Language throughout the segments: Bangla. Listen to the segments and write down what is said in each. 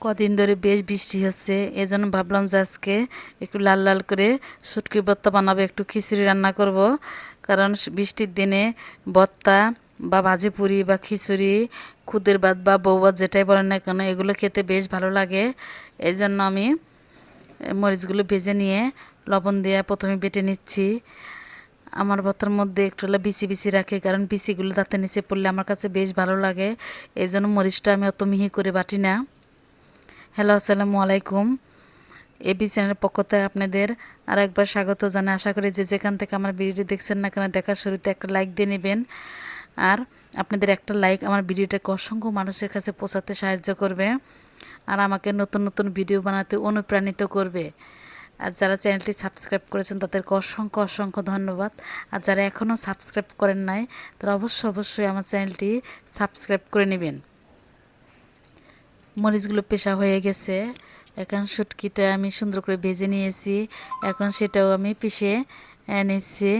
কদিন ধরে বেশ বৃষ্টি হচ্ছে, এজন্য ভাবলাম যে আজকে একটু লাল লাল করে শুটকি ভর্তা বানাবো, একটু খিচুড়ি রান্না করব। কারণ বৃষ্টির দিনে ভর্তা বা ভাজি পুরি বা খিচুড়ি, খুদের ভাত বা বউ ভাত যেটাই বলেন না কেন, এগুলো খেতে বেশ ভালো লাগে। এই জন্য আমি মরিচগুলো ভেজে নিয়ে লবণ দিয়ে প্রথমে বেটে নিচ্ছি। আমার ভর্তার মধ্যে একটু হলে বিচি বিচি রাখি, কারণ বিচিগুলো দাঁতের নিচে পড়লে আমার কাছে বেশ ভালো লাগে। এই জন্য মরিচটা আমি অত মিহি করে বাটি না। হ্যালো, আসসালামু আলাইকুম। এবি চ্যানেলের পক্ষ থেকে আপনাদের আর একবার স্বাগত জানাই। আশা করি যে যেখান থেকে আমার ভিডিওটি দেখছেন না কেন, দেখার শুরুতে একটা লাইক দিয়ে নেবেন। আর আপনাদের একটা লাইক আমার ভিডিওটাকে অসংখ্য মানুষের কাছে পৌঁছাতে সাহায্য করবে, আর আমাকে নতুন নতুন ভিডিও বানাতে অনুপ্রাণিত করবে। আর যারা চ্যানেলটি সাবস্ক্রাইব করেছেন তাদেরকে অসংখ্য অসংখ্য ধন্যবাদ। আর যারা এখনও সাবস্ক্রাইব করেন নাই, তারা অবশ্যই আমার চ্যানেলটি সাবস্ক্রাইব করে নেবেন। মরিচগুলো পেশা হয়ে গেছে, এখন শুটকিটা আমি সুন্দর করে ভেজে নিয়েছি। এখন সেটাও আমি পিষে নিচ্ছি।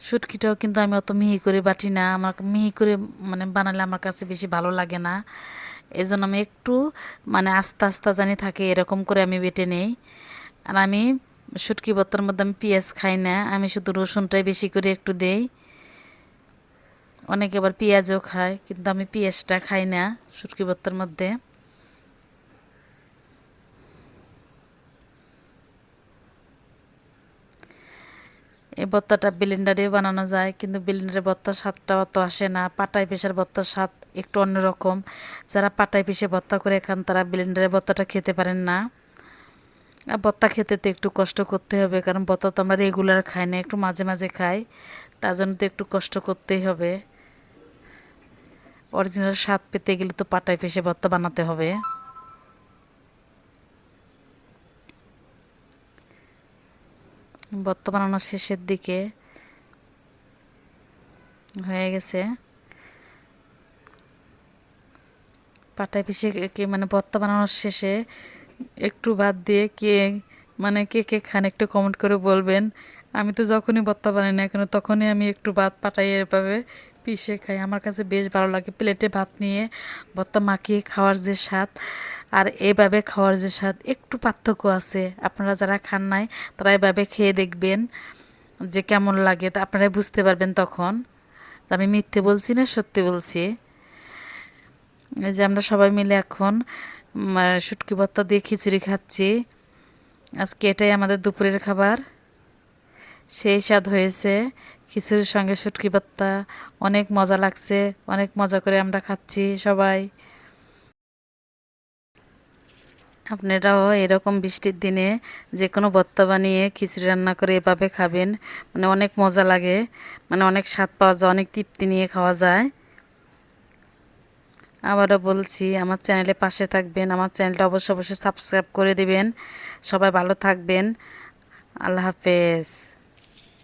শুটকিটাও কিন্তু আমি অত মিহি করে বাটি না, আমার মিহি করে বানালে আমার কাছে বেশি ভালো লাগে না। এই জন্য আমি একটু আস্তে আস্তে জানি থাকে এরকম করে আমি বেটে নেই। আর আমি শুটকি ভর্তার মধ্যে আমি পেঁয়াজ খাই না, আমি শুধু রসুনটাই বেশি করে একটু দেই। অনেকে আবার পেঁয়াজও খায়, কিন্তু আমি পেঁয়াজটা খাই না শুটকি ভর্তার মধ্যে। এই ভর্তাটা ব্লেন্ডারেও বানানো যায়, কিন্তু ব্লেন্ডারে ভর্তার স্বাদটা অত আসে না। পাটায় পিষার ভর্তার স্বাদ একটু অন্যরকম। যারা পাটায় পিষে ভর্তা করে খান তারা ব্লেন্ডারে ভর্তাটা খেতে পারেন না। আর ভর্তা খেতে তো একটু কষ্ট করতে হবে, কারণ ভর্তা তো আমরা রেগুলার খাই না, একটু মাঝে মাঝে খাই। তার জন্য তো একটু কষ্ট করতেই হবে। অরিজিনাল স্বাদ পেতে গেলে তো পাটায় পিষে ভর্তা বানাতে হবে। ভর্তা বানানোর শেষের দিকে হয়ে গেছে। পাটায় পিষে ভর্তা বানানোর শেষে একটু ভাত দিয়ে কে কে কে খান একটু কমেন্ট করে বলবেন। আমি তো যখনই ভর্তা বানাই না কেন, তখনই আমি একটু ভাত পাটাই এভাবে পিষে খাই, আমার কাছে বেশ ভালো লাগে। প্লেটে ভাত নিয়ে ভর্তা মাখিয়ে খাওয়ার যে স্বাদ আর এভাবে খাওয়ার যে স্বাদ, একটু পার্থক্য আছে। আপনারা যারা খান নাই তারা এভাবে খেয়ে দেখবেন যে কেমন লাগে, তা আপনারাই বুঝতে পারবেন তখন। আমি মিথ্যে বলছি না, সত্যি বলছি। এই যে আমরা সবাই মিলে এখন শুটকি ভর্তা দিয়ে খিচুড়ি খাচ্ছি। আজকে এটাই আমাদের দুপুরের খাবার। সেই স্বাদ হয়েছে খিচুড়ির সঙ্গে শুটকি ভর্তা। অনেক মজা লাগছে, অনেক মজা করে আমরা খাচ্ছি সবাই। আপনারাও এরকম বৃষ্টির দিনে যে কোনো ভর্তা বানিয়ে খিচুড়ি রান্না করে এভাবে খাবেন, অনেক মজা লাগে, অনেক স্বাদ পাওয়া যায়, অনেক তৃপ্তি নিয়ে খাওয়া যায়। আবারও বলছি, আমার চ্যানেলে পাশে থাকবেন, আমার চ্যানেলটা অবশ্যই সাবস্ক্রাইব করে দিবেন। সবাই ভালো থাকবেন। আল্লাহ হাফেজ।